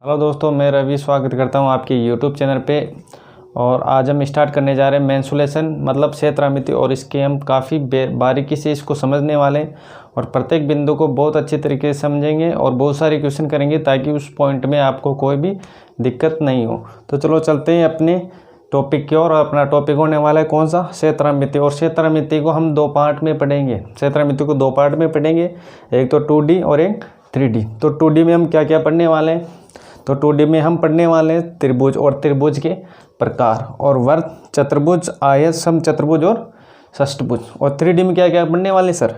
Hello दोस्तों, मैं रवि स्वागत करता हूं आपके यूट्यूब चैनल पे। और आज हम स्टार्ट करने जा रहे हैं मेंसुरेशन मतलब क्षेत्रामिति, और इसके हम काफ़ी बारीकी से इसको समझने वाले हैं और प्रत्येक बिंदु को बहुत अच्छे तरीके से समझेंगे और बहुत सारे क्वेश्चन करेंगे ताकि उस पॉइंट में आपको कोई भी दिक्कत नहीं हो। तो चलो चलते हैं अपने टॉपिक की ओर। अपना टॉपिक होने वाला है कौन सा? क्षेत्रामिति। और क्षेत्रामिति को हम दो पार्ट में पढ़ेंगे। क्षेत्रामिति को दो पार्ट में पढ़ेंगे, एक तो 2D और एक 3D। तो 2D में हम क्या क्या पढ़ने वाले हैं? तो 2D में हम पढ़ने वाले हैं त्रिभुज और त्रिभुज के प्रकार और वर्ग, चतुर्भुज, आयत, समचतुर्भुज और षष्ठभुज। और 3D में क्या क्या पढ़ने वाले सर?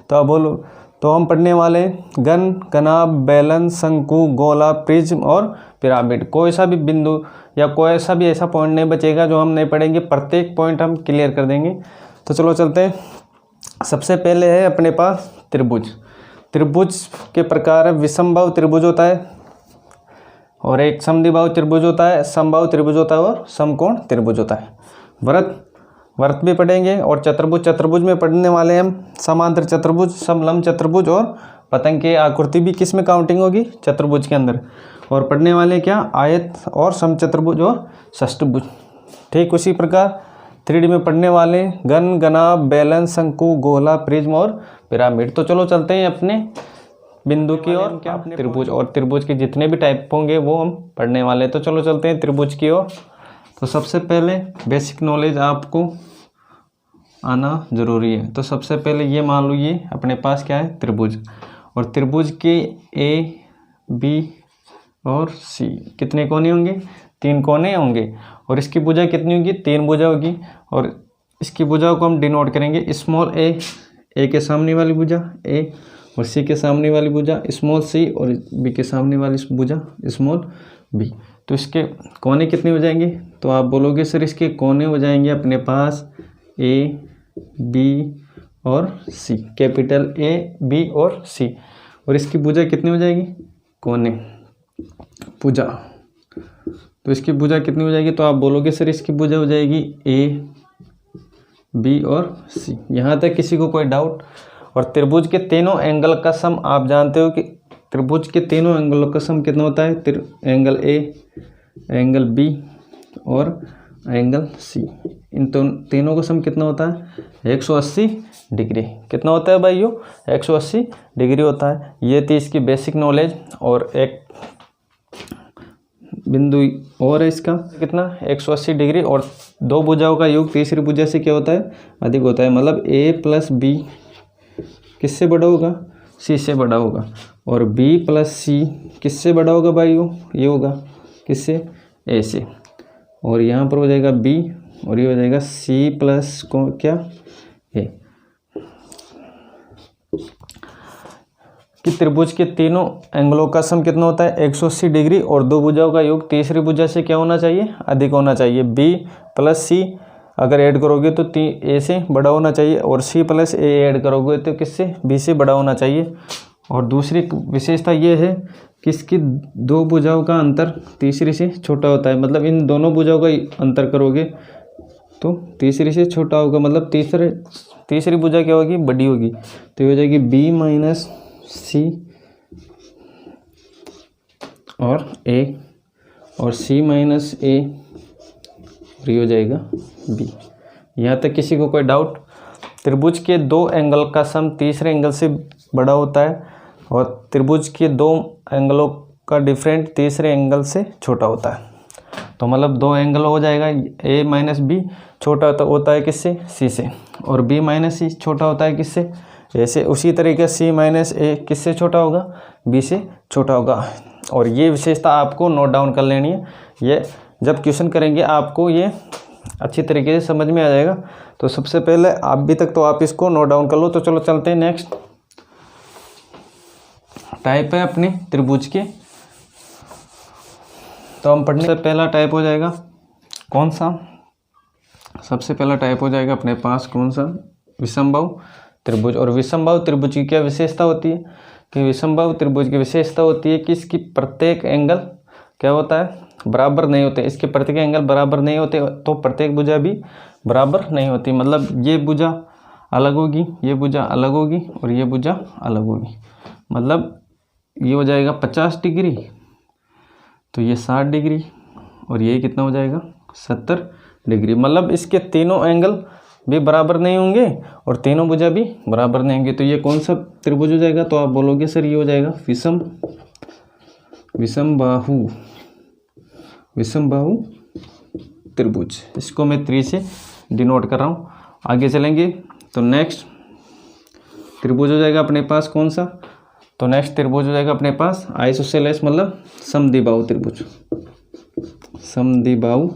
तो अब बोलो। तो हम पढ़ने वाले हैं घन, घनाभ, बेलन, शंकु, गोला, प्रिज्म और पिरामिड। कोई सा भी बिंदु या कोई सा भी ऐसा पॉइंट नहीं बचेगा जो हम नहीं पढ़ेंगे, प्रत्येक पॉइंट हम क्लियर कर देंगे। तो चलो चलते हैं। सबसे पहले है अपने पास त्रिभुज। त्रिभुज के प्रकार है, विषमबाहु त्रिभुज होता है और एक समद्विबाहु त्रिभुज होता है, समबाहु त्रिभुज होता है और समकोण त्रिभुज होता है। व्रत भी पढ़ेंगे। और चतुर्भुज में पढ़ने वाले हम समांतर चतुर्भुज, समलंब चतुर्भुज और पतंग की आकृति भी किस में काउंटिंग होगी? चतुर्भुज के अंदर। और पढ़ने वाले क्या? आयत और समचतुर्भुज और षष्ठभुज। ठीक उसी प्रकार 3D में पढ़ने वाले घन, घनाभ, बेलन, शंकु, गोला, प्रिज्म और पिरामिड। तो चलो चलते हैं अपने बिंदु की ओर। क्या त्रिभुज और त्रिभुज के जितने भी टाइप होंगे वो हम पढ़ने वाले हैं। तो चलो चलते हैं त्रिभुज की ओर। तो सबसे पहले बेसिक नॉलेज आपको आना जरूरी है। तो सबसे पहले ये मान लो, ये अपने पास क्या है? त्रिभुज। और त्रिभुज के A, B और C कितने कोने होंगे? 3 कोने होंगे। और इसकी भुजा कितनी होगी? 3 भुजा होगी। और इसकी भुजाओं को हम डिनोट करेंगे स्मॉल a के सामने वाली भुजा A, और C के सामने वाली भुजा स्मॉल c, और B के सामने वाली भुजा स्मॉल b। तो इसके कोने कितने हो जाएंगे? तो आप बोलोगे सर इसके कोने हो जाएंगे अपने पास A, B और C, कैपिटल A, B और C। और इसकी भुजा कितनी हो जाएगी? कोने भुजा। तो इसकी भुजा कितनी हो जाएगी? तो आप बोलोगे सर इसकी भुजा हो जाएगी A, B और C। यहाँ तक किसी को कोई डाउट? और त्रिभुज के तीनों एंगल का सम आप जानते हो कि त्रिभुज के तीनों एंगलों का सम कितना होता है? एंगल A, एंगल B और एंगल C। इन तीनों का सम कितना होता है? 180 डिग्री। कितना होता है भाइयों? 180 डिग्री होता है। ये थी इसकी बेसिक नॉलेज। और एक बिंदु और है इसका, कितना? 180 डिग्री। और दो भुजाओं का योग तीसरी भुजा से क्या होता है? अधिक होता है। मतलब A प्लस B किससे बड़ा होगा? C से बड़ा होगा। और B प्लस C किससे बड़ा होगा भाइयों? ये होगा किससे? A से। और यहाँ पर हो जाएगा B और ये हो जाएगा C प्लस क्या? A। कि त्रिभुज के तीनों एंगलों का सम कितना होता है? 180 डिग्री। और दो भुजाओं का योग तीसरी भुजा से क्या होना चाहिए? अधिक होना चाहिए। B प्लस C अगर ऐड करोगे तो A से बड़ा होना चाहिए, और C प्लस A ऐड करोगे तो किससे? B से बड़ा होना चाहिए। और दूसरी विशेषता ये है कि इसकी दो भुजाओं का अंतर तीसरी से छोटा होता है। मतलब इन दोनों भुजाओं का अंतर करोगे तो तीसरी से छोटा होगा। मतलब तीसरी भुजा क्या होगी? बड़ी होगी। तो ये हो जाएगी B माइनस C और A, और C माइनस A, और ये हो जाएगा B। यहाँ तक किसी को कोई डाउट? त्रिभुज के दो एंगल का सम तीसरे एंगल से बड़ा होता है, और त्रिभुज के दो एंगलों का डिफरेंट तीसरे एंगल से छोटा होता है। तो मतलब दो एंगल हो जाएगा। A माइनस B छोटा होता है किससे? C से। और B माइनस C छोटा होता है किससे? A से। उसी तरीके C माइनस A किससे छोटा होगा? B से छोटा होगा। और ये विशेषता आपको नोट डाउन कर लेनी है। ये जब क्वेश्चन करेंगे आपको ये अच्छी तरीके से समझ में आ जाएगा। तो सबसे पहले अभी तक तो आप इसको नोट डाउन कर लो। तो चलो चलते हैं नेक्स्ट टाइप है अपने त्रिभुज के। तो हम पढ़ने से पहला टाइप हो जाएगा कौन सा? सबसे पहला टाइप हो जाएगा अपने पास कौन सा? विषमबाहु त्रिभुज। और विषमबाहु त्रिभुज की क्या विशेषता होती है? कि विषमबाहु त्रिभुज की विशेषता होती है कि इसकी प्रत्येक एंगल क्या होता है? बराबर नहीं होते। इसके प्रत्येक एंगल बराबर नहीं होते, तो प्रत्येक भुजा भी बराबर नहीं होती। मतलब ये भुजा अलग होगी, ये भुजा अलग होगी और ये भुजा अलग होगी। मतलब ये हो जाएगा 50 डिग्री तो ये 60 डिग्री और ये कितना हो जाएगा 70 डिग्री। मतलब इसके तीनों एंगल भी बराबर नहीं होंगे और तीनों भुजा भी बराबर नहीं होंगे। तो ये कौन सा त्रिभुज हो जाएगा? तो आप बोलोगे सर ये हो जाएगा विषम बाहु त्रिभुज। इसको मैं 3 से डिनोट कर रहा हूँ। आगे चलेंगे तो नेक्स्ट त्रिभुज हो जाएगा अपने पास कौन सा? तो नेक्स्ट त्रिभुज हो जाएगा अपने पास आइसोसेलेस मतलब समद्विबाहु त्रिभुज। समद्विबाहु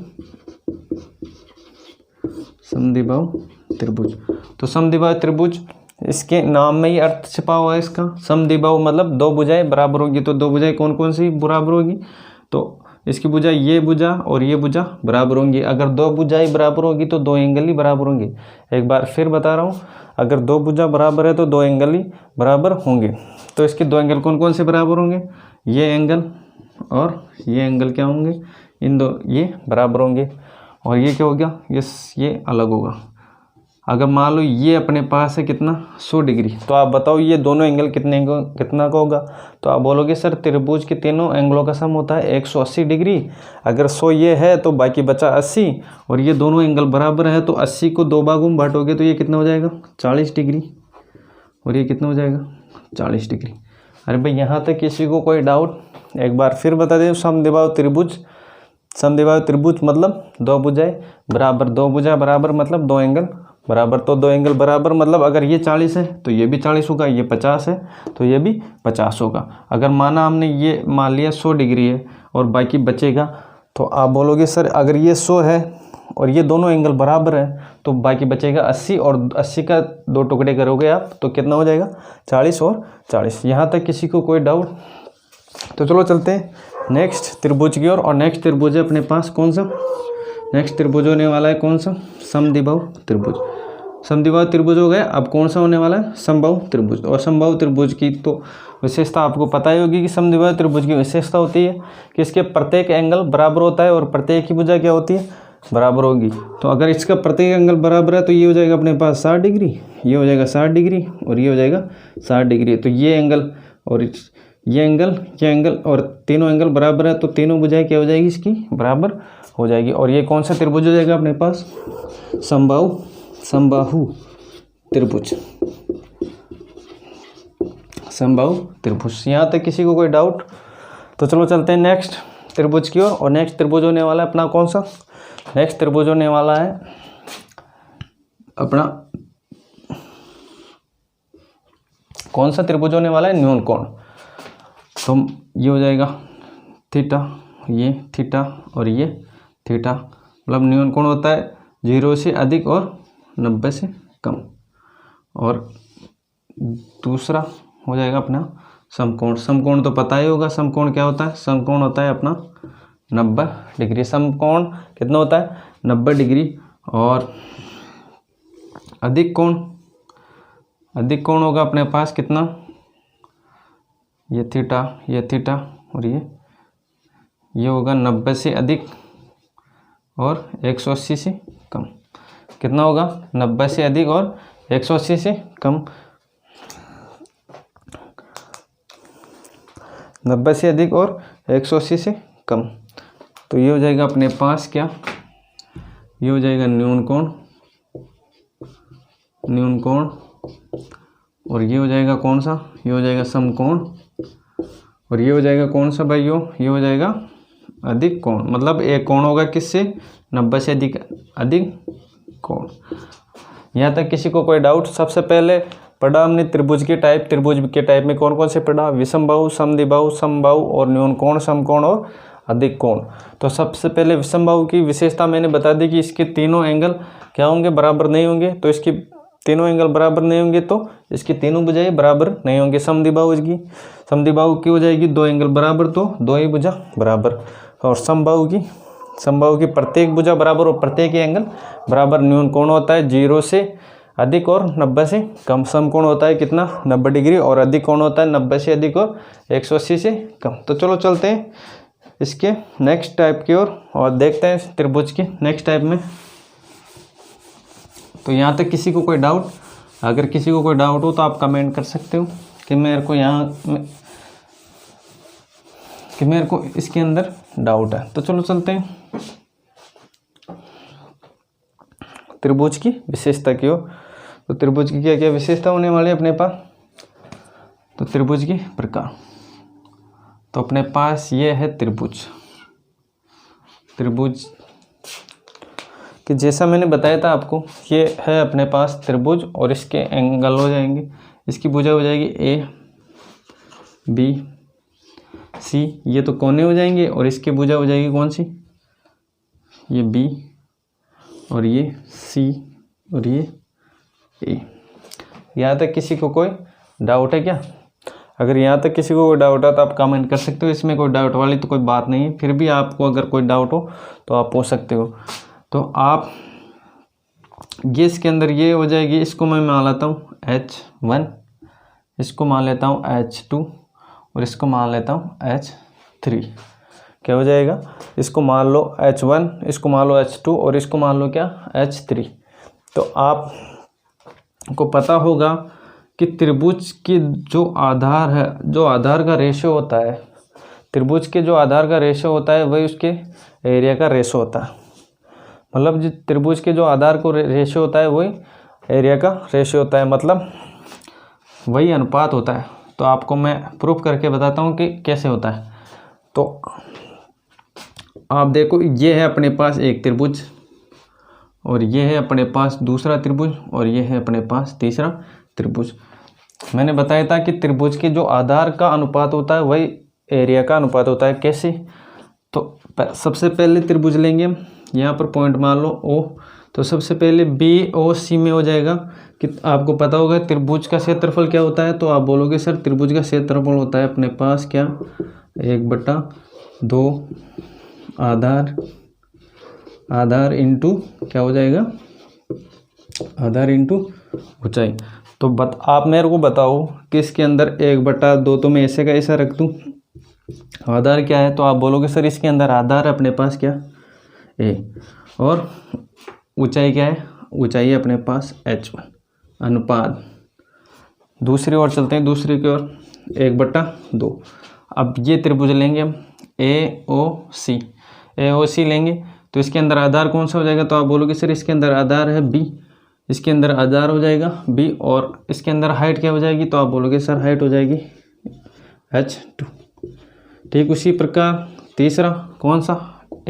त्रिभुज। तो समद्विबाहु त्रिभुज, इसके नाम में ही अर्थ छिपा हुआ है इसका। समद्विबाहु मतलब दो भुजाएं बराबर होगी। तो दो भुजाएं कौन कौन सी बराबर होगी? तो इसकी भुजा ये भुजा और ये भुजा बराबर होंगी। अगर दो भुजाएं बराबर होगी तो दो एंगल ही बराबर होंगे। एक बार फिर बता रहा हूँ, अगर दो भुजा बराबर है तो दो एंगल ही बराबर होंगे। तो इसके दो एंगल कौन कौन से बराबर होंगे? ये एंगल और ये एंगल क्या होंगे? इन दो ये बराबर होंगे। और ये क्या हो गया? ये अलग होगा। अगर मान लो ये अपने पास है कितना 100 डिग्री, तो आप बताओ ये दोनों एंगल कितना का होगा? तो आप बोलोगे सर त्रिभुज के तीनों एंगलों का सम होता है 180 डिग्री। अगर 100 ये है तो बाकी बचा 80 और ये दोनों एंगल बराबर है तो 80 को 2 भागों में बांटोगे तो ये कितना हो जाएगा 40 डिग्री और ये कितना हो जाएगा 40 डिग्री। अरे भाई यहाँ तक किसी को कोई डाउट? एक बार फिर बता दें, समद्विबाहु त्रिभुज मतलब दो भुजाएं बराबर, दो भुजा बराबर मतलब दो एंगल बराबर। तो दो एंगल बराबर मतलब अगर ये 40 है तो ये भी 40 होगा, ये 50 है तो ये भी 50 होगा। अगर माना हमने ये मान लिया 100 डिग्री है और बाकी बचेगा, तो आप बोलोगे सर अगर ये 100 है और ये दोनों एंगल बराबर है तो बाकी बचेगा 80 और 80 का 2 टुकड़े करोगे आप तो कितना हो जाएगा 40 और 40। यहाँ तक किसी को कोई डाउट? तो चलो चलते हैं नेक्स्ट त्रिभुज की ओर। और नेक्स्ट त्रिभुज है अपने पास कौन सा? नेक्स्ट त्रिभुज होने वाला है कौन सा? समद्विबाहु त्रिभुज। समद्विबाहु त्रिभुज हो गया। अब कौन सा होने वाला है? समबाहु त्रिभुज। और समबाहु त्रिभुज की तो विशेषता आपको पता ही होगी कि समद्विबाहु त्रिभुज की विशेषता होती है कि इसके प्रत्येक एंगल बराबर होता है और प्रत्येक की भुजा क्या होती है बराबर होगी। तो अगर इसका प्रत्येक एंगल बराबर है तो ये हो जाएगा अपने पास 60 डिग्री, ये हो जाएगा 60 डिग्री और ये हो जाएगा 60 डिग्री। तो ये एंगल और ये एंगल और तीनों एंगल बराबर है तो तीनों भुजाएं क्या हो जाएगी इसकी बराबर हो जाएगी। और ये कौन सा त्रिभुज हो जाएगा अपने पास? समबाहु त्रिभुज। समबाहु त्रिभुज। यहाँ तक किसी को कोई डाउट? तो चलो चलते हैं नेक्स्ट त्रिभुज की ओर। और नेक्स्ट त्रिभुज होने वाला है अपना कौन सा? नेक्स्ट त्रिभुज होने वाला है अपना कौन सा त्रिभुज होने वाला है? न्यून कोण। तो ये हो जाएगा थीटा, ये थीटा और ये थीटा। मतलब न्यून कोण होता है 0 से अधिक और 90 से कम। और दूसरा हो जाएगा अपना समकोण। समकोण तो पता ही होगा समकोण क्या होता है? समकोण होता है अपना 90 डिग्री। समकोण कितना होता है? 90 डिग्री। और अधिक कोण होगा अपने पास कितना? ये थीटा और ये होगा 90 से अधिक और 180 से कम। कितना होगा? 90 से अधिक और 180 से कम। 90 से अधिक और 180 से कम। तो ये हो जाएगा अपने पास क्या? ये हो जाएगा न्यून कोण। और ये हो जाएगा कौन सा? ये हो जाएगा समकोण। और ये हो जाएगा कौन सा भाइयों? ये हो जाएगा अधिक कोण। मतलब एक कोण होगा किससे? 90 से अधिक कोण। यहाँ तक किसी को कोई डाउट? सबसे पहले पढ़ा हमने त्रिभुज के टाइप में कौन कौन से पढ़ा? विषमबाहु, समद्विबाहु, समबाहु और न्यून कोण, समकोण और अधिक कोण। तो सबसे पहले विषमबाहु की विशेषता मैंने बता दी कि इसके तीनों एंगल क्या होंगे? बराबर नहीं होंगे। तो इसकी तीनों एंगल बराबर नहीं होंगे तो इसकी तीनों भुजाएं बराबर नहीं होंगे। समद्विबाहु की हो जाएगी दो एंगल बराबर तो दो ही भुजा बराबर। और समबाहु की प्रत्येक भुजा बराबर और प्रत्येक एंगल बराबर। न्यून कोण होता है 0 से अधिक और 90 से कम। समकोण होता है कितना? 90 डिग्री। और अधिक कोण होता है 90 से अधिक और 180 से कम। तो चलो चलते हैं इसके नेक्स्ट टाइप की ओर और देखते हैं त्रिभुज के नेक्स्ट टाइप में। तो यहाँ तक किसी को कोई डाउट? अगर किसी को कोई डाउट हो तो आप कमेंट कर सकते हो कि मेरे को यहाँ कि मेरे को इसके अंदर डाउट है। तो चलो चलते हैं त्रिभुज की विशेषता की ओर। तो त्रिभुज की क्या क्या विशेषता होने वाली है अपने पास। तो त्रिभुज की प्रकार, तो अपने पास ये है त्रिभुज। त्रिभुज कि जैसा मैंने बताया था आपको, ये है अपने पास त्रिभुज और इसके एंगल हो जाएंगे, इसकी भुजा हो जाएगी ए बी सी, ये तो कोने हो जाएंगे, और इसकी भुजा हो जाएगी कौन सी, ये बी और ये सी और ये ए। यहाँ तक किसी को कोई डाउट है क्या? अगर यहाँ तक किसी को कोई डाउट है तो आप कमेंट कर सकते हो, इसमें कोई डाउट वाली तो कोई बात नहीं है। फिर भी आपको अगर कोई डाउट हो तो आप पूछ सकते हो। तो आप ये इसके अंदर ये हो जाएगी, इसको मैं मान लेता हूँ H1, इसको मान लेता हूँ H2 और इसको मान लेता हूँ H3। क्या हो जाएगा, इसको मान लो H1, इसको मान लो H2 और इसको मान लो क्या H3। तो आपको पता होगा कि त्रिभुज की जो आधार है, जो आधार का रेशो होता है, त्रिभुज के जो आधार का रेशो होता है वही उसके एरिया का रेशो होता है। मतलब जो त्रिभुज के जो आधार को रेशो होता है वही एरिया का रेशो होता है, मतलब वही अनुपात होता है। तो आपको मैं प्रूफ करके बताता हूँ कि कैसे होता है। तो आप देखो, ये है अपने पास एक त्रिभुज और ये है अपने पास दूसरा त्रिभुज और ये है अपने पास तीसरा त्रिभुज। मैंने बताया था कि त्रिभुज के जो आधार का अनुपात होता है वही एरिया का अनुपात होता है। कैसे? तो सबसे पहले त्रिभुज लेंगे हम, यहाँ पर पॉइंट मान लो O। तो सबसे पहले BOC में हो जाएगा कि आपको पता होगा त्रिभुज का क्षेत्रफल क्या होता है। तो आप बोलोगे सर त्रिभुज का क्षेत्रफल होता है अपने पास क्या, 1/2 आधार इंटू क्या हो जाएगा, आधार इंटू ऊंचाई। तो आप मेरे को बताओ कि इसके अंदर 1/2 तो मैं ऐसे का ऐसा रख दूँ, आधार क्या है। तो आप बोलोगे सर इसके अंदर आधार अपने पास क्या A, और ऊंचाई क्या है, ऊंचाई है अपने पास H1 अनुपात। दूसरी ओर चलते हैं, दूसरी की ओर 1/2। अब ये त्रिभुज लेंगे हम AOC लेंगे। तो इसके अंदर आधार कौन सा हो जाएगा। तो आप बोलोगे सर इसके अंदर आधार है B, इसके अंदर आधार हो जाएगा B, और इसके अंदर हाइट क्या हो जाएगी। तो आप बोलोगे सर हाइट हो जाएगी H2। ठीक उसी प्रकार तीसरा कौन सा,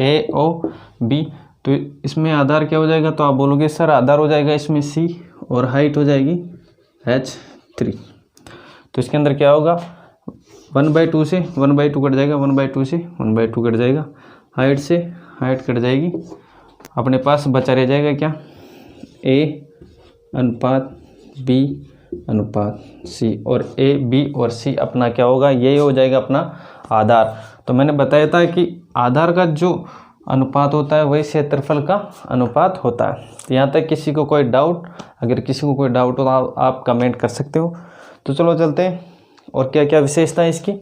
AOB। तो इसमें आधार क्या हो जाएगा। तो आप बोलोगे सर आधार हो जाएगा इसमें C और हाइट हो जाएगी H3। तो इसके अंदर क्या होगा, 1/2 से 1/2 कट जाएगा, 1/2 से 1/2 कट जाएगा, हाइट से हाइट कट जाएगी, अपने पास बचा रह जाएगा क्या, A अनुपात B अनुपात C। और A B और C अपना क्या होगा, यही हो जाएगा अपना आधार। तो मैंने बताया था कि आधार का जो अनुपात होता है वही क्षेत्रफल का अनुपात होता है। तो यहाँ तक किसी को कोई डाउट, अगर किसी को कोई डाउट हो तो आप कमेंट कर सकते हो। तो चलो चलते हैं और क्या क्या विशेषता है इसकी,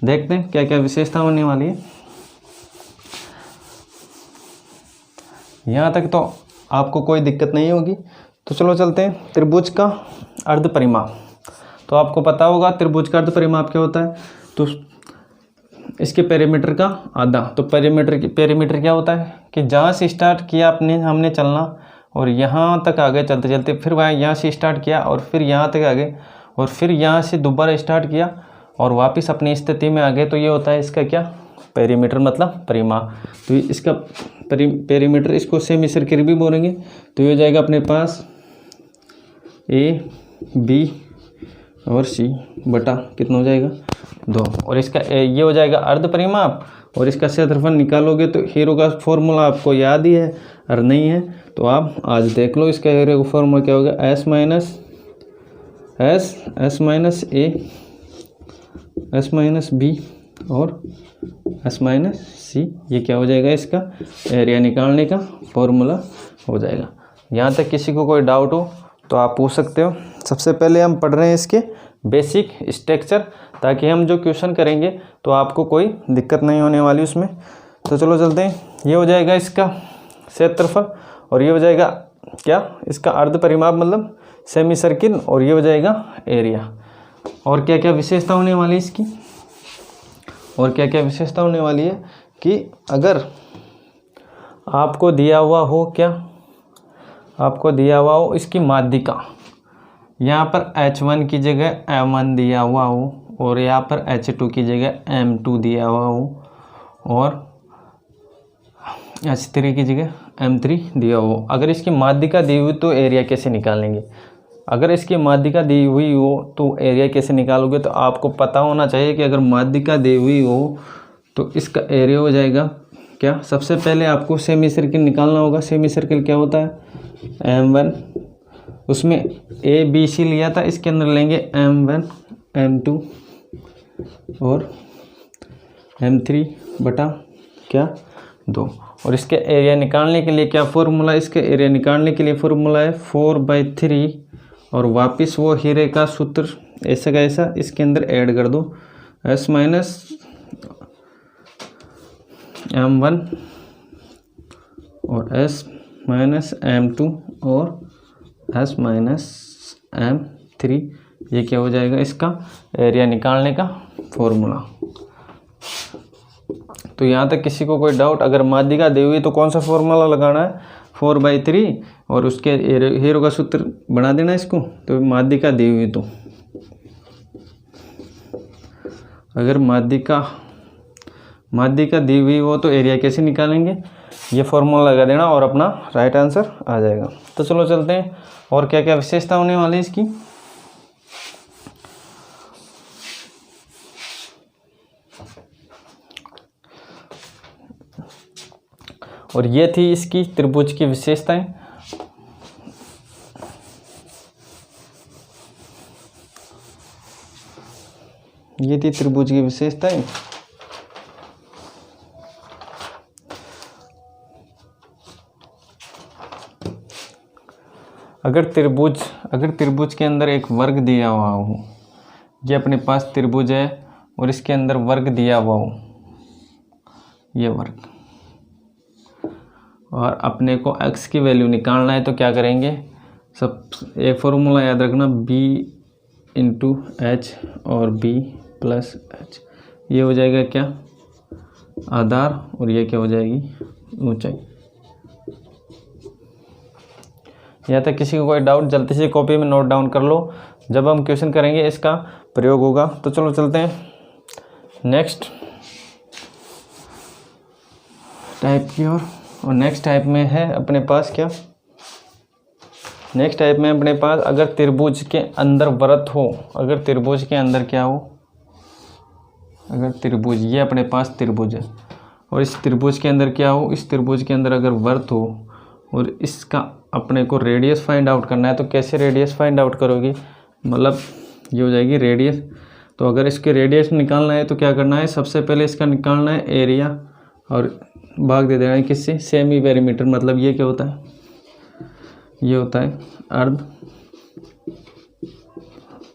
देखते हैं क्या क्या विशेषता होने वाली है। यहाँ तक तो आपको कोई दिक्कत नहीं होगी। तो चलो चलते हैं त्रिभुज का अर्ध परिमाप। तो आपको पता होगा त्रिभुज का अर्ध परिमाप क्या होता है। तो इसके पेरीमीटर का आधा। तो पेरीमीटर क्या होता है कि जहाँ से स्टार्ट किया हमने चलना और यहाँ तक आगे चलते चलते, फिर वहाँ यहाँ से स्टार्ट किया और फिर यहाँ तक आगे, और फिर यहाँ से दोबारा स्टार्ट किया और वापस अपनी स्थिति में आ गए। तो ये होता है इसका क्या, पेरीमीटर मतलब परिमाप। तो इसका पेरीमीटर, इसको सेमी सर्किल भी बोलेंगे। तो ये हो जाएगा अपने पास A B और C बटा कितना हो जाएगा 2। और इसका ये हो जाएगा अर्ध परिमाप। और इसका क्षेत्रफल निकालोगे तो हीरो का फॉर्मूला आपको याद ही है, और नहीं है तो आप आज देख लो। इसका हीरो का फॉर्मूला क्या होगा, S minus A S minus B और S माइनस C। ये क्या हो जाएगा, इसका एरिया निकालने का फॉर्मूला हो जाएगा। यहाँ तक किसी को कोई डाउट हो तो आप पूछ सकते हो। सबसे पहले हम पढ़ रहे हैं इसके बेसिक स्ट्रक्चर, ताकि हम जो क्वेश्चन करेंगे तो आपको कोई दिक्कत नहीं होने वाली उसमें। तो चलो चलते हैं। ये हो जाएगा इसका क्षेत्रफल और ये हो जाएगा क्या, इसका अर्ध परिमाप मतलब सेमी सर्किल, और ये हो जाएगा एरिया। और क्या क्या विशेषता होने वाली इसकी, और क्या क्या विशेषता होने वाली है कि अगर आपको दिया हुआ हो, क्या आपको दिया हुआ हो इसकी माध्यिका, यहाँ पर H1 की जगह M1 दिया हुआ हो और यहाँ पर H2 की जगह M2 दिया हुआ हो और H3 की जगह M3 दिया हो। अगर इसकी माध्यिका दी हुई तो एरिया कैसे निकालेंगे? अगर इसकी माध्यिका दी हुई हो तो एरिया कैसे निकालोगे? तो आपको पता होना चाहिए कि अगर माध्यिका दी हुई हो तो इसका एरिया हो जाएगा क्या? सबसे पहले आपको सेमी सर्किल निकालना होगा। सेमी सर्किल क्या होता है? M1, उसमें ABC लिया था, इसके अंदर लेंगे M1 M2 और M3 बटा क्या 2। और इसके एरिया निकालने के लिए क्या फॉर्मूला? इसके एरिया निकालने के लिए फॉर्मूला है 4/3 और वापस वो हीरे का सूत्र ऐसा का ऐसा इसके अंदर ऐड कर दो, S माइनस M1 और S माइनस M2 और S माइनस M3। ये क्या हो जाएगा? इसका एरिया निकालने का फॉर्मूला। तो यहाँ तक किसी को कोई डाउट? अगर माध्यिका दी हुई तो कौन सा फॉर्मूला लगाना है? 4/3 और उसके हीरो का सूत्र बना देना इसको। तो माध्यिका दी हुई तो अगर माध्यिका दी हुई हो तो एरिया कैसे निकालेंगे? ये फॉर्मूला लगा देना और अपना राइट आंसर आ जाएगा। तो चलो चलते हैं और क्या क्या विशेषता होने वाली है इसकी। और ये थी इसकी त्रिभुज की विशेषताएं। ये थी त्रिभुज की विशेषताएं। अगर त्रिभुज के अंदर एक वर्ग दिया हुआ हो, ये अपने पास त्रिभुज है और इसके अंदर वर्ग दिया हुआ हो, ये वर्ग, और अपने को x की वैल्यू निकालना है तो क्या करेंगे? सब एक फॉर्मूला याद रखना, b इंटू एच और b प्लस एच। ये हो जाएगा क्या? आधार, और ये क्या हो जाएगी? ऊंचाई। यहाँ तक किसी को कोई डाउट? जल्दी से कॉपी में नोट डाउन कर लो, जब हम क्वेश्चन करेंगे इसका प्रयोग होगा। तो चलो चलते हैं नेक्स्ट टाइप की ओर। और नेक्स्ट टाइप में है अपने पास क्या? नेक्स्ट टाइप में अपने पास अगर त्रिभुज के अंदर वृत्त हो, अगर त्रिभुज के अंदर क्या हो? अगर त्रिभुज, ये अपने पास त्रिभुज है और इस त्रिभुज के अंदर क्या हो? इस त्रिभुज के अंदर अगर वृत्त हो और इसका अपने को रेडियस फाइंड आउट करना है तो कैसे रेडियस फाइंड आउट करोगे? मतलब ये हो जाएगी रेडियस। तो अगर इसके रेडियस निकालना है तो क्या करना है? सबसे पहले इसका निकालना है एरिया और भाग दे देना है किससे? Semi perimeter. मतलब ये क्या होता है? ये होता है अर्ध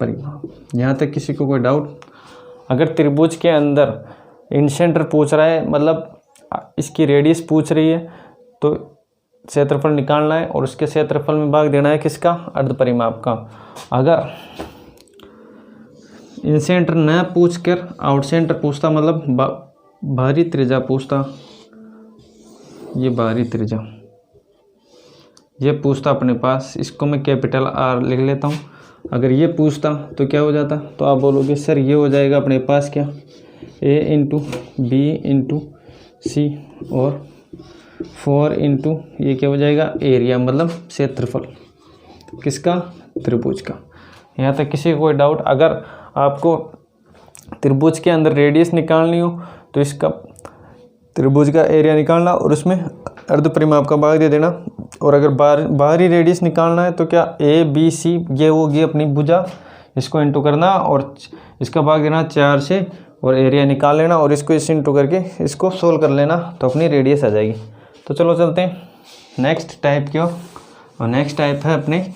परिमाप। यहाँ तक किसी को कोई डाउट? अगर त्रिभुज के अंदर इंसेंटर पूछ रहा है, मतलब इसकी रेडियस पूछ रही है, तो क्षेत्रफल निकालना है और उसके क्षेत्रफल में भाग देना है किसका? अर्ध परिमाप का। अगर इंसेंटर न पूछ कर आउट सेंटर पूछता, मतलब बाहरी त्रिज्या पूछता, ये बाहरी त्रिज्या ये पूछता अपने पास, इसको मैं कैपिटल R लिख लेता हूँ। अगर ये पूछता तो क्या हो जाता? तो आप बोलोगे सर ये हो जाएगा अपने पास क्या? A into B into C और 4 इंटू ये क्या हो जाएगा? एरिया, मतलब क्षेत्रफल किसका? त्रिभुज का। यहाँ तक किसी को कोई डाउट? अगर आपको त्रिभुज के अंदर रेडियस निकालनी हो तो इसका त्रिभुज का एरिया निकालना और उसमें अर्ध परिमाप का भाग दे देना। और अगर बाहरी रेडियस निकालना है तो क्या? ABC ये होगी अपनी भुजा, इसको इंटू करना और इसका भाग देना 4 से और एरिया निकाल लेना और इसको इस इंटू करके इसको सोल्व कर लेना तो अपनी रेडियस आ जाएगी। तो चलो चलते हैं नेक्स्ट टाइप की ओर। और नेक्स्ट टाइप है अपने,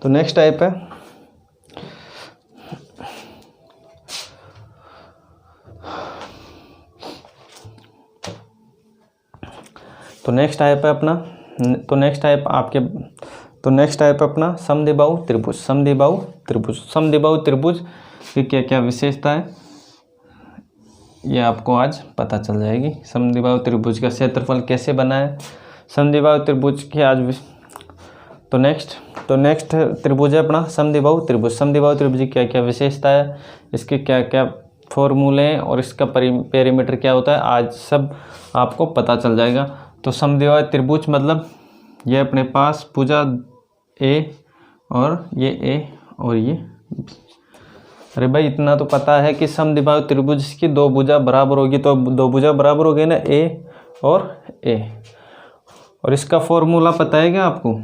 तो नेक्स्ट टाइप है नेक्स्ट टाइप अपना समद्विबाहु त्रिभुज। समद्विबाहु त्रिभुज कि क्या क्या विशेषता है ये आपको आज पता चल जाएगी। समद्विबाहु त्रिभुज का क्षेत्रफल कैसे बना है, समद्विबाहु त्रिभुज की आज तो नेक्स्ट त्रिभुज है अपना समद्विबाहु त्रिभुज। समद्विबाहु त्रिभुज की क्या क्या विशेषता है, इसके क्या क्या फॉर्मूले हैं और इसका पेरीमीटर क्या होता है, आज सब आपको पता चल जाएगा। तो समद्विबाहु त्रिभुज मतलब ये अपने पास भुजा ए और ये ए और ये, अरे भाई इतना तो पता है कि समद्विबाहु त्रिभुज की दो भुजा बराबर होगी, तो दो भुजा बराबर हो गई ना, ए और ए। और इसका फॉर्मूला पता है क्या आपको?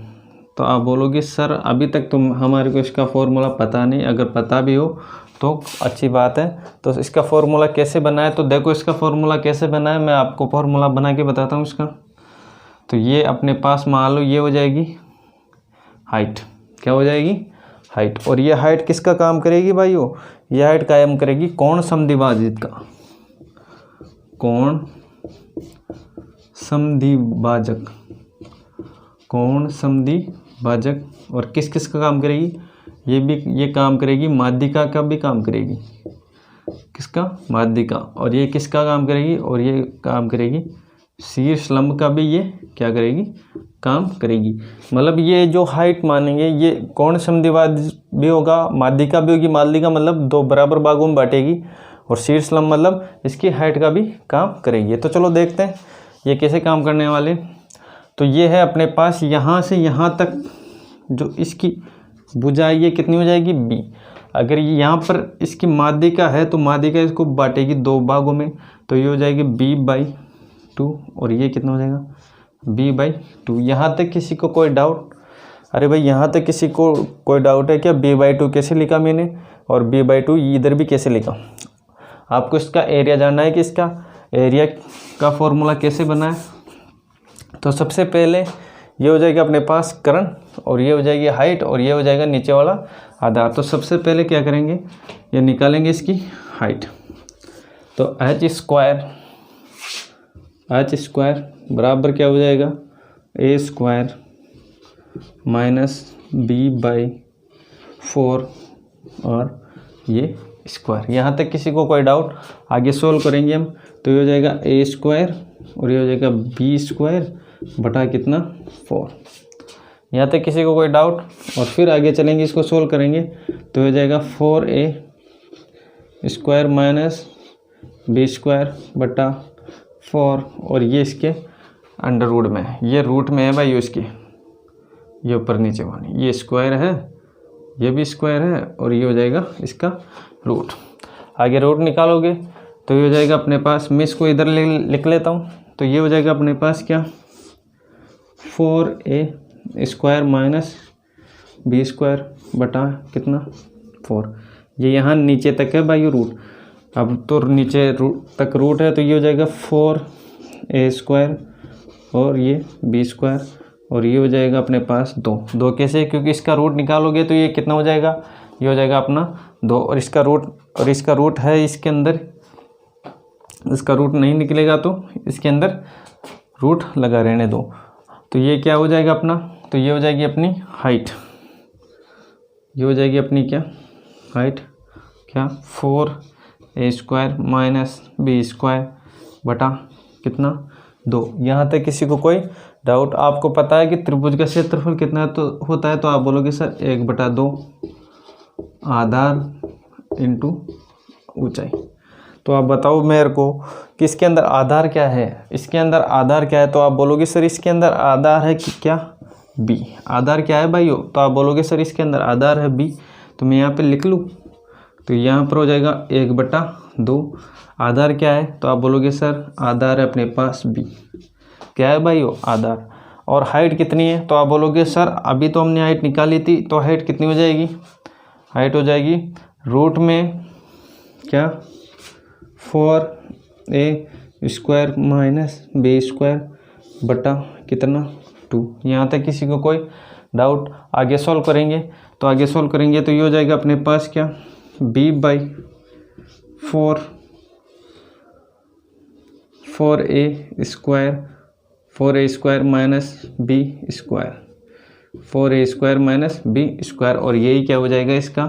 तो आप बोलोगे सर अभी तक तुम हमारे को इसका फॉर्मूला पता नहीं। अगर पता भी हो तो अच्छी बात है। तो इसका फॉर्मूला कैसे बना है, तो देखो इसका फॉर्मूला कैसे बना है, मैं आपको फॉर्मूला बना के बताता हूँ इसका। तो ये अपने पास मान लो ये हो जाएगी हाइट, क्या हो जाएगी हाइट, और ये हाइट किसका काम करेगी भाइयों, ये हाइट कायम करेगी कोण समद्विभाजित का, कोण समद्विभाजक, कोण समद्विभाजक। और किस किस का काम करेगी, ये काम करेगी माध्यिका का भी काम करेगी, किसका, माध्यिका। और ये किसका काम करेगी, और ये काम करेगी शीर्ष लंब का भी, ये क्या करेगी, काम करेगी। मतलब ये जो हाइट मानेंगे ये कोण समद्विभाजक भी होगा, माध्यिका भी होगी। माध्यिका मतलब दो बराबर भागों में बांटेगी, और शीर्ष लंब मतलब इसकी हाइट का भी काम करेगी। तो चलो देखते हैं ये कैसे काम करने वाले। तो ये है अपने पास यहाँ से यहाँ तक जो इसकी भुजा ये कितनी हो जाएगी, बी। अगर ये यहाँ पर इसकी माध्यिका है तो माध्यिका इसको बांटेगी दो भागों में, तो ये हो जाएगी b/2, और ये कितना हो जाएगा b/2। यहाँ तक किसी को कोई डाउट? अरे भाई यहाँ तक किसी को कोई डाउट है क्या, b/2 कैसे लिखा मैंने, और b/2 इधर भी कैसे लिखा? आपको इसका एरिया जानना है कि इसका एरिया का फॉर्मूला कैसे बना है। तो सबसे पहले ये हो जाएगा अपने पास कर्ण, और ये हो जाएगी हाइट, और ये हो जाएगा नीचे वाला आधार। तो सबसे पहले क्या करेंगे, ये निकालेंगे इसकी हाइट। तो h स्क्वायर बराबर क्या हो जाएगा, a² - b/4 और ये स्क्वायर। यहाँ तक किसी को कोई डाउट? आगे सोल्व करेंगे हम। तो ये हो जाएगा a² और ये हो जाएगा b² बटा कितना 4। यहाँ तक किसी को कोई डाउट? और फिर आगे चलेंगे, इसको सोल्व करेंगे। तो हो जाएगा 4a² - b² बटा 4, और ये इसके अंडर रूट में है, ये रूट में है भाई इसके, ये ऊपर नीचे वाली, ये स्क्वायर है, ये भी स्क्वायर है, और ये हो जाएगा इसका रूट। आगे रूट निकालोगे तो ये हो जाएगा अपने पास, मैं इसको इधर लिख लेता हूँ। तो ये हो जाएगा अपने पास क्या, 4a² - b² बटा कितना 4। ये यहाँ नीचे तक है भाई रूट। अब तो नीचे रूट तक रूट है, तो ये हो जाएगा 4a² और ये b², और ये हो जाएगा अपने पास 2 कैसे, क्योंकि इसका रूट निकालोगे तो ये कितना हो जाएगा, ये हो जाएगा अपना 2, और इसका रूट है इसके अंदर, इसका रूट नहीं निकलेगा तो इसके अंदर रूट लगा रहने दो। तो ये क्या हो जाएगा अपना, तो ये हो जाएगी अपनी हाइट, ये हो जाएगी अपनी क्या हाइट, क्या 4a² - b² बटा कितना 2। यहाँ तक किसी को कोई डाउट? आपको पता है कि त्रिभुज का क्षेत्रफल कितना तो होता है, तो आप बोलोगे सर 1/2 आधार इंटू ऊंचाई। तो आप बताओ मेरे को कि इसके अंदर आधार क्या है, इसके अंदर आधार क्या है? तो आप बोलोगे सर इसके अंदर आधार है कि क्या, b। आधार क्या है भाइयों? तो आप बोलोगे सर इसके अंदर आधार है b। तो मैं यहाँ पे लिख लूँ, तो यहाँ पर हो जाएगा 1/2। आधार क्या है? तो आप बोलोगे सर आधार है अपने पास b। क्या है भाइयों, आधार। और हाइट कितनी है? तो आप बोलोगे सर अभी तो हमने हाइट निकाली थी, तो हाइट कितनी हो जाएगी, हाइट हो जाएगी रूट में क्या 4a² - b² बटा कितना 2। यहाँ तक किसी को कोई डाउट? आगे सॉल्व करेंगे, तो आगे सॉल्व करेंगे तो ये हो जाएगा अपने पास क्या b/4 4a² - b², और यही क्या हो जाएगा इसका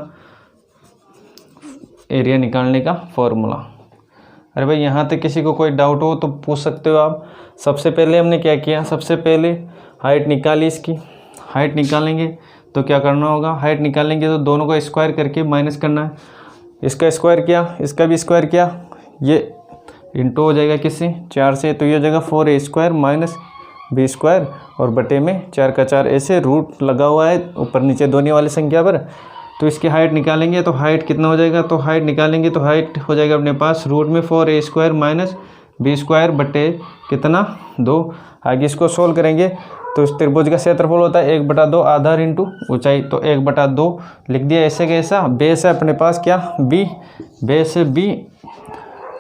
एरिया निकालने का फॉर्मूला। अरे भाई यहाँ तक किसी को कोई डाउट हो तो पूछ सकते हो आप। सबसे पहले हमने क्या किया, सबसे पहले हाइट निकाली, इसकी हाइट निकालेंगे तो क्या करना होगा, हाइट निकालेंगे तो दोनों का स्क्वायर करके माइनस करना है। इसका स्क्वायर किया, इसका भी स्क्वायर किया, ये इंटू हो जाएगा किससे, 4 से, तो ये हो जाएगा 4a square minus b square और बटे में 4 का 4, ऐसे रूट लगा हुआ है ऊपर नीचे दोनों वाली संख्या पर। तो इसकी हाइट निकालेंगे तो हाइट कितना हो जाएगा, तो हाइट निकालेंगे तो हाइट हो जाएगा अपने पास रूट में 4a square minus b square बटे कितना 2। आगे इसको सोल्व करेंगे तो इस त्रिभुज का क्षेत्रफल होता है 1/2 आधार इंटू ऊंचाई, तो 1/2 लिख दिया। ऐसे कैसा, बेस है अपने पास क्या b, बेस है b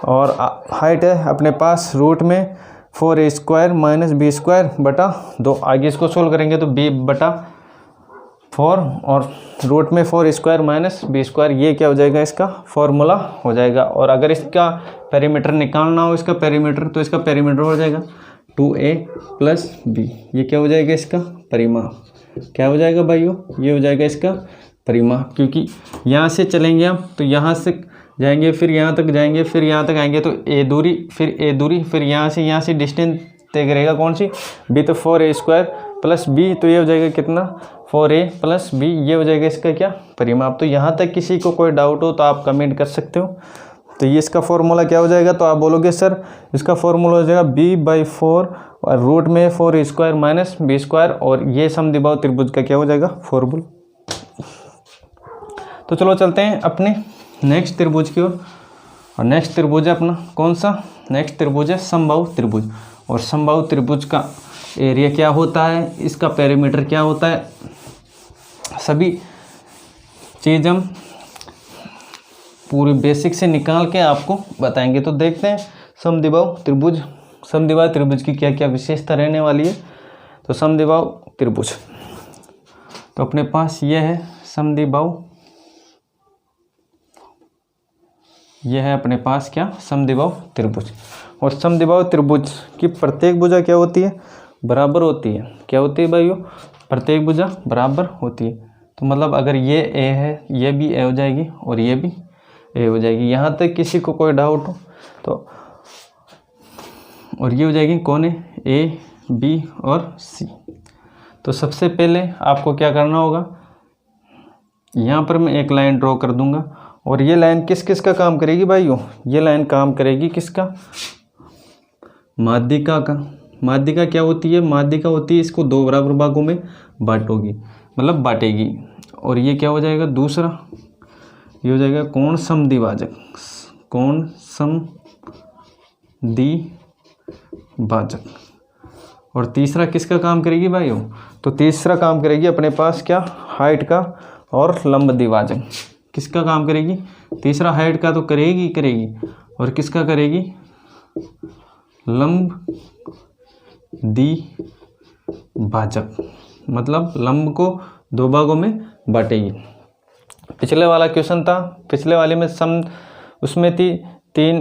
और हाइट है अपने पास रूट में 4a square minus b square बटा 2। आगे इसको सोल्व करेंगे तो b/4 और रूट में 4 स्क्वायर माइनस b स्क्वायर, ये क्या हो जाएगा, इसका फॉर्मूला हो जाएगा। और अगर इसका पेरीमीटर निकालना हो, इसका पेरीमीटर, तो इसका पेरीमीटर हो जाएगा 2a + b। ये क्या हो जाएगा, इसका परिमाप। क्या हो जाएगा भाइयों, ये हो जाएगा इसका परिमाप। क्योंकि यहाँ से चलेंगे हम तो यहाँ से जाएंगे, फिर यहाँ तक जाएंगे, फिर यहाँ तक आएंगे तो a दूरी, फिर यहाँ से डिस्टेंस तय करेगा कौन सी, b, तो 4a स्क्वायर + b, तो ये हो जाएगा कितना 4a + b, ये हो जाएगा इसका क्या परिमाप। तो यहाँ तक किसी को कोई डाउट हो तो आप कमेंट कर सकते हो। तो ये इसका फॉर्मूला क्या हो जाएगा, तो आप बोलोगे सर इसका फॉर्मूला हो जाएगा b/4 और रूट में 4a square minus b square, और ये समद्विबाहु त्रिभुज का क्या हो जाएगा फॉर्मूला। तो चलो चलते हैं अपने नेक्स्ट त्रिभुज की ओर। और नेक्स्ट त्रिभुज है अपना कौन सा, नेक्स्ट त्रिभुज है समबाहु त्रिभुज। और समबाहु त्रिभुज का एरिया क्या होता है, इसका पेरीमीटर क्या होता है, सभी चीज़ हम पूरी बेसिक से निकाल के आपको बताएंगे। तो देखते हैं समद्विबाहु त्रिभुज, समद्विबाहु त्रिभुज की क्या क्या विशेषता रहने वाली है। तो समद्विबाहु त्रिभुज, तो अपने पास ये है समद्विबाहु, यह है अपने पास क्या समद्विबाहु त्रिभुज। और समद्विबाहु त्रिभुज की प्रत्येक भुजा क्या होती है, बराबर होती है। क्या होती है भाइयों, प्रत्येक भुजा बराबर होती है। तो मतलब अगर ये a है, ये भी a हो जाएगी और ये भी a हो जाएगी। यहाँ तक किसी को कोई डाउट हो तो, और ये हो जाएगी कौन है, a, b और c। तो सबसे पहले आपको क्या करना होगा, यहाँ पर मैं एक लाइन ड्रॉ कर दूंगा, और ये लाइन किस किस का काम करेगी भाइयों, ये लाइन काम करेगी किसका, माध्यिका का। माध्यिका क्या होती है, माध्यिका होती है इसको 2 बराबर भागों में बांटोगी, मतलब बांटेगी। और ये क्या हो जाएगा दूसरा, ये हो जाएगा कोण समद्विभाजक, कोण समद्विभाजक। और तीसरा किसका काम करेगी भाइयों, तो तीसरा काम करेगी अपने पास क्या, हाइट का और लंब द्विभाजक। किसका काम करेगी, तीसरा हाइट का तो करेगी, और किसका करेगी, लंब द्विभाजक, मतलब लंब को 2 भागों में बांटेगी। पिछले वाला क्वेश्चन था, पिछले वाले में उसमें थी 3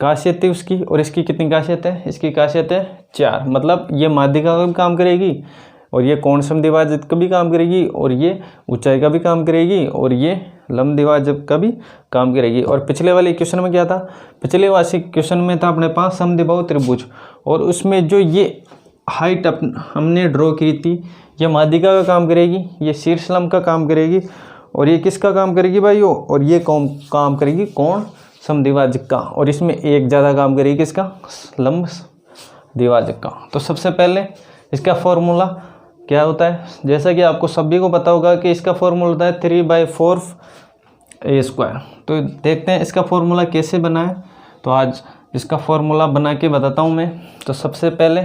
खासियत थी उसकी, और इसकी कितनी खासियत है, इसकी खासियत है 4। मतलब ये माध्यिका का भी काम करेगी, और ये कोण समद्विभाजक का भी काम करेगी, और ये ऊंचाई का भी काम करेगी, और ये लंब द्विभाजक का भी काम करेगी। और पिछले वाले क्वेश्चन में क्या था, पिछले वाले क्वेश्चन में था अपने पास समद्विबाहु त्रिभुज, और उसमें जो ये हाइट हमने ड्रॉ की थी, ये माध्यिका का काम करेगी, ये शीर्ष लंब का काम करेगी, और ये किसका काम करेगी भाइयों, और ये काम करेगी कोण समद्विभाजक का। और इसमें एक ज़्यादा काम करेगी किसका, लंब द्विभाजक का। तो सबसे पहले इसका फॉर्मूला क्या होता है, जैसा कि आपको सभी को पता होगा कि इसका फॉर्मूला होता है 3/4 a स्क्वायर। तो देखते हैं इसका फॉर्मूला कैसे बना है। तो आज इसका फॉर्मूला बना के बताता हूँ मैं। तो सबसे पहले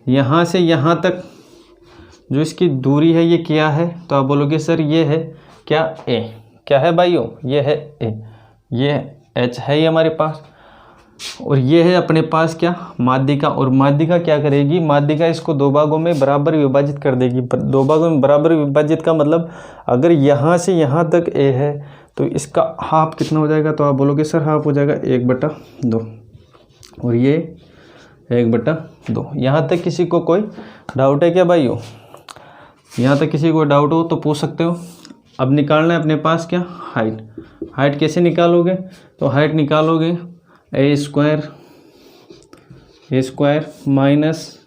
यहाँ से यहाँ तक जो इसकी दूरी है ये क्या है, तो आप बोलोगे सर ये है क्या, a। क्या है भाइयों, ये है a, ये h है ये हमारे पास, और ये है अपने पास क्या, माध्यिका। और माध्यिका क्या करेगी, माध्यिका इसको 2 भागों में बराबर विभाजित कर देगी। 2 भागों में बराबर विभाजित का मतलब अगर यहाँ से यहाँ तक a है तो इसका हाफ कितना हो जाएगा, तो आप बोलोगे सर हाफ हो जाएगा 1/2, और ये 1/2। यहाँ तक किसी को कोई डाउट है क्या भाइयों, यहाँ तक किसी को डाउट हो तो पूछ सकते हो। अब निकालना है अपने पास क्या, हाइट। हाइट कैसे निकालोगे, तो हाइट निकालोगे ए स्क्वायर माइनस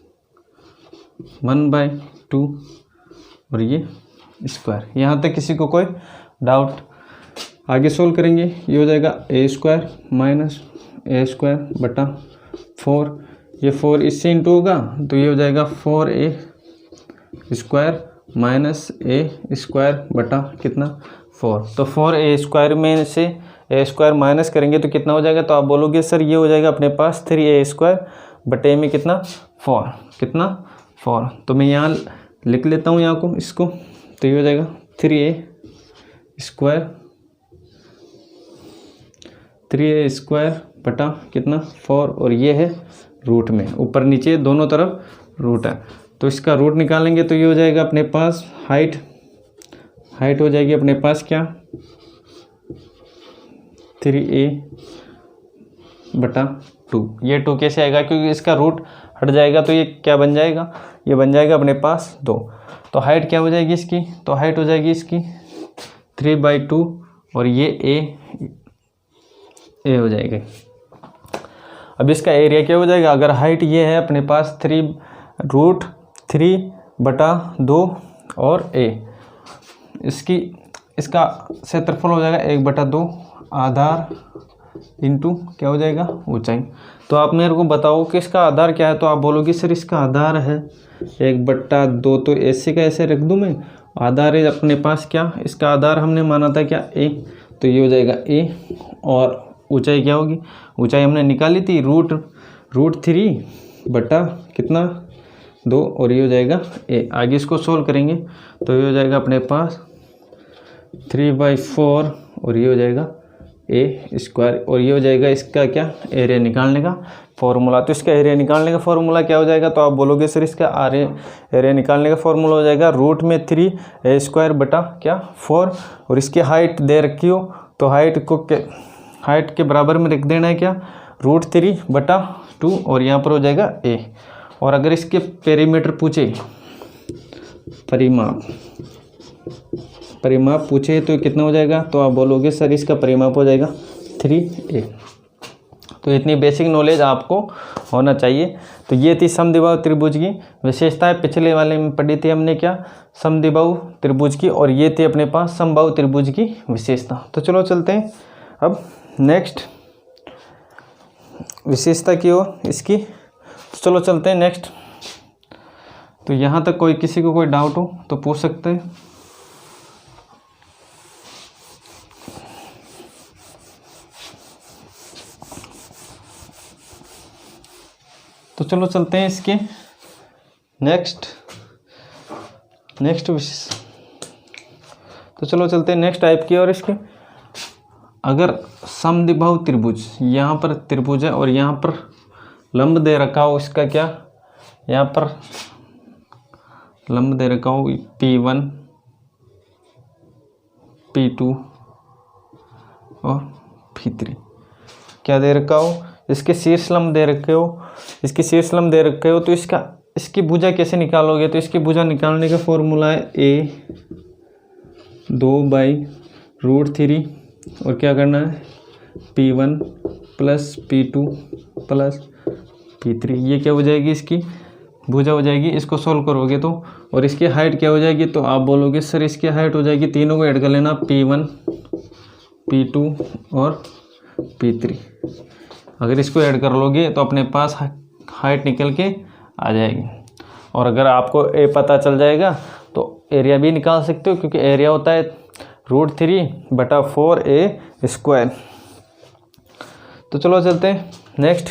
1/2 और ये स्क्वायर। यहाँ तक किसी को कोई डाउट? आगे सोल्व करेंगे, ये हो जाएगा ए स्क्वायर माइनस ए स्क्वायर बटा 4, ये 4 इससे इंटू होगा तो ये हो जाएगा 4a स्क्वायर माइनस ए स्क्वायर बटा कितना 4। तो 4a स्क्वायर में से ए स्क्वायर माइनस करेंगे तो कितना हो जाएगा, तो आप बोलोगे सर ये हो जाएगा अपने पास 3a स्क्वायर बटे में कितना 4, कितना 4। तो मैं यहाँ लिख लेता हूँ यहाँ को इसको, तो ये हो जाएगा 3a स्क्वायर बटा कितना 4 और ये है रूट में, ऊपर नीचे दोनों तरफ रूट है। तो इसका रूट निकालेंगे तो ये हो जाएगा अपने पास हाइट हो जाएगी अपने पास क्या 3a बटा 2। ये 2 कैसे आएगा, क्योंकि इसका रूट हट जाएगा तो ये क्या बन जाएगा, ये बन जाएगा अपने पास 2। तो हाइट क्या हो जाएगी इसकी, तो हाइट हो जाएगी इसकी 3/2 और ये a हो जाएगा। अब इसका एरिया क्या हो जाएगा, अगर हाइट ये है अपने पास 3/2 और a, इसका क्षेत्रफल हो जाएगा 1/2 आधार इंटू क्या हो जाएगा ऊंचाई। तो आप मेरे को बताओ कि इसका आधार क्या है, तो आप बोलोगे सर इसका आधार है 1/2, तो ऐसे का ऐसे रख दूँ मैं, आधार है अपने पास क्या, इसका आधार हमने माना था क्या a, तो ये हो जाएगा a और ऊंचाई क्या होगी, ऊंचाई हमने निकाली थी रूट 3 बटा कितना 2 और ये हो जाएगा a। आगे इसको सोल्व करेंगे तो ये हो जाएगा अपने पास 3/4 और ये हो जाएगा a स्क्वायर और ये हो जाएगा इसका क्या एरिया निकालने का फॉर्मूला। तो इसका एरिया निकालने का फॉर्मूला क्या हो जाएगा, तो आप बोलोगे सर इसका एरिया निकालने का फॉर्मूला हो जाएगा √3 a स्क्वायर बटा क्या 4 और इसकी हाइट दे रखी हो तो हाइट के बराबर में रख देना है क्या √3/2 और यहाँ पर हो जाएगा a। और अगर इसके पेरीमीटर पूछे, परिमाप पूछे तो कितना हो जाएगा, तो आप बोलोगे सर इसका परिमाप हो जाएगा 3a। तो इतनी बेसिक नॉलेज आपको होना चाहिए। तो ये थी समद्विबाहु त्रिभुज की विशेषताएं, पिछले वाले में पढ़ी थी हमने क्या समद्विबाहु त्रिभुज की, और ये थी अपने पास समबाहु त्रिभुज की विशेषता। तो चलो चलते हैं अब नेक्स्ट विशेषता की ओर इसकी। तो चलो चलते हैं नेक्स्ट। तो यहाँ तक किसी को कोई डाउट हो तो पूछ सकते हैं। तो चलो चलते हैं इसके नेक्स्ट तो चलो चलते हैं नेक्स्ट टाइप की और इसके। अगर समद्विबाहु त्रिभुज, यहाँ पर त्रिभुज है और यहाँ पर लंब दे रखा हो, इसका क्या यहाँ पर लंब दे रखा हो P1 P2 और P3, क्या दे रखा हो, इसके शीर्ष लंब दे रखे हो, तो इसकी भुजा कैसे निकालोगे, तो इसकी भुजा निकालने का फॉर्मूला है a 2/√3 और क्या करना है P1 plus P2 plus P3। ये क्या हो जाएगी, इसकी भुजा हो जाएगी। इसको सोल्व करोगे तो, और इसकी हाइट क्या हो जाएगी, तो आप बोलोगे सर इसकी हाइट हो जाएगी, तीनों को ऐड कर लेना P1 P2 और P3। अगर इसको ऐड कर लोगे तो अपने पास हाइट निकल के आ जाएगी। और अगर आपको ए पता चल जाएगा तो एरिया भी निकाल सकते हो, क्योंकि एरिया होता है √3/4a स्क्वायर। तो चलो चलते हैं नेक्स्ट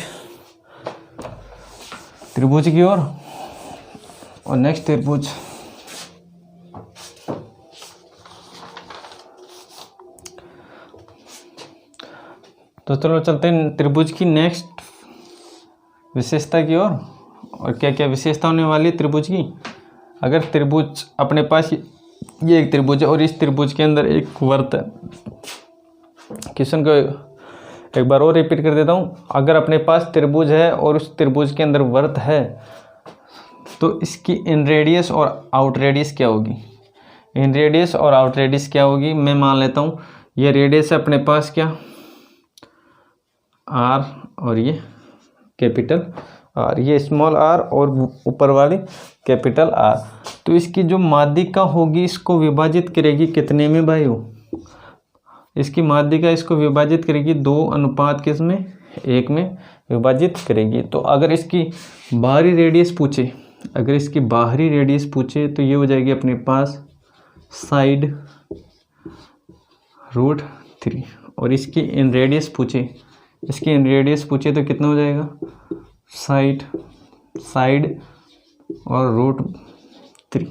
त्रिभुज की ओर। और नेक्स्ट त्रिभुज तो चलो चलते हैं त्रिभुज की नेक्स्ट विशेषता की ओर। और क्या क्या विशेषता होने वाली है त्रिभुज की। अगर त्रिभुज अपने पास ये एक त्रिभुज है और इस त्रिभुज के अंदर एक वर्त है। क्वेश्चन को एक बार और रिपीट कर देता हूँ। अगर अपने पास त्रिभुज है और उस त्रिभुज के अंदर वर्त है तो इसकी इन रेडियस और आउट रेडियस क्या होगी। इन रेडियस और आउट रेडियस क्या होगी, मैं मान लेता हूँ ये रेडियस है अपने पास क्या आर और ये कैपिटल आर, ये स्मॉल आर और ऊपर वाली कैपिटल आर। तो इसकी जो माध्यिका होगी इसको विभाजित करेगी कितने में भाई हो, इसकी माध्यिका इसको विभाजित करेगी 2 किस में 1 में विभाजित करेगी। तो अगर इसकी बाहरी रेडियस पूछे, अगर इसकी बाहरी रेडियस पूछे तो ये हो जाएगी अपने पास साइड √3, और इसकी इन रेडियस पूछे, इसकी इन रेडियस पूछे तो कितना हो जाएगा साइड और √3।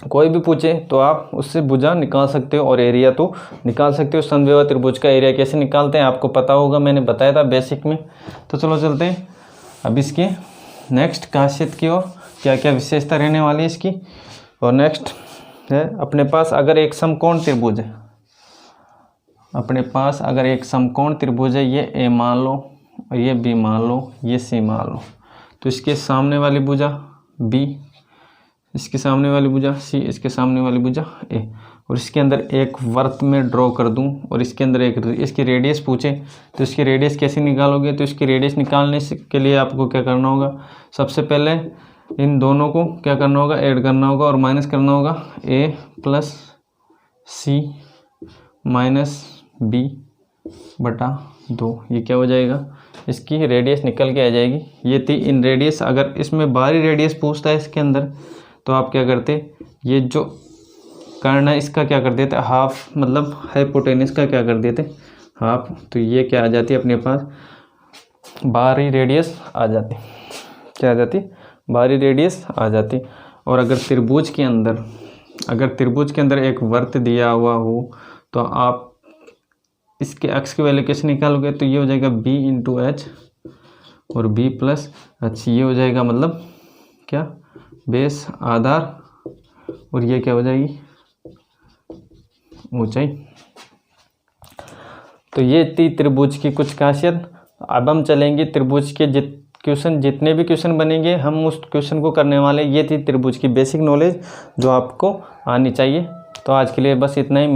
कोई भी पूछे तो आप उससे भुजा निकाल सकते हो और एरिया तो निकाल सकते हो। समद्विबाहु त्रिभुज का एरिया कैसे निकालते हैं आपको पता होगा, मैंने बताया था बेसिक में। तो चलो चलते हैं अब इसके नेक्स्ट खासियत की ओर, क्या क्या विशेषता रहने वाली है इसकी। और नेक्स्ट है अपने पास अगर एक समकोण त्रिभुज है, अपने पास अगर एक समकोण त्रिभुज है, ये ए मान लो और ये बी मान लो, ये सी मान लो, तो इसके सामने वाली भुजा बी, इसके सामने वाली भुजा सी, इसके सामने वाली भुजा ए, और इसके अंदर एक वृत्त में ड्रॉ कर दूं और इसके अंदर एक इसकी रेडियस पूछे तो इसकी रेडियस कैसे निकालोगे। तो इसकी रेडियस निकालने के लिए आपको क्या करना होगा, सबसे पहले इन दोनों को क्या करना होगा, ऐड करना होगा और माइनस करना होगा। a + c - b बटा 2, ये क्या हो जाएगा, इसकी रेडियस निकल के आ जाएगी। ये थी इन रेडियस। अगर इसमें बाहरी रेडियस पूछता है इसके अंदर तो आप क्या करते, ये जो कर्ण है इसका क्या कर देते हाफ, मतलब हाइपोटेनस का क्या कर देते हाफ, तो ये क्या आ जाती है अपने पास बाहरी रेडियस आ जाती, क्या आ जाती बाहरी रेडियस आ जाती। और अगर त्रिभुज के अंदर, अगर त्रिभुज के अंदर एक वृत्त दिया हुआ हो तो आप इसके x की वैल्यू कैसे निकालोगे, तो ये हो जाएगा b × h और b + h, ये हो जाएगा मतलब क्या बेस आधार, और ये क्या हो जाएगी ऊंचाई। तो ये थी त्रिभुज की कुछ खासियत। अब हम चलेंगे त्रिभुज के जितने भी क्वेश्चन बनेंगे हम उस क्वेश्चन को करने वाले। ये थी त्रिभुज की बेसिक नॉलेज जो आपको आनी चाहिए। तो आज के लिए बस इतना ही।